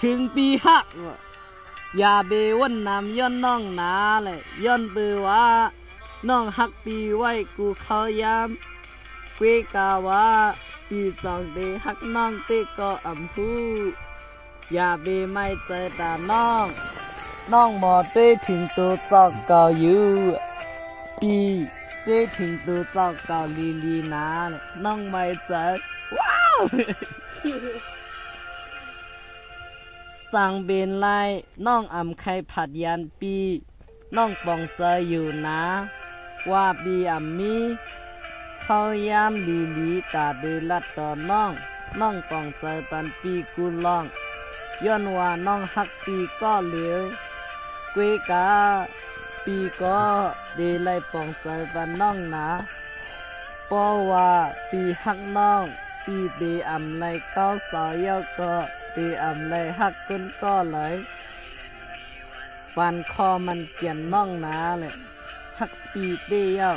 ถึงปีหักอย่าเบวันนำย้อนน้องหนาเลยย้อนเบือว่าน้องหักปีไว้กูเขายามเกวกาว่าปีจองเดหักน้องเตก็อำหูอย่าเบไม่ใจตาน้องหมอเต้ถึงตัวจอกเก่าอยู่ปีเต้ถึงตัวจอกเก่าลีนาน้องไม่ใจว้าวสั่งเบนไลน้องอำไข่ผัดยันปีน้องปองใจอยู่นะว่าปีอำมีเขายามลีตาเดลัดต่อน้องปองใจปันปีกูลองย้อนว่าน้องหักปีก็เหลียวเกวกาปีก็เดไลปองใจปันน้องนะเพราะว่าปีหักน้องปีเดอำไลเก้าสาวยาวก็เดอำไลหักกุนก็เลยฟันคอมันเกี่ยนน้องนาเลยหักปีเดยาว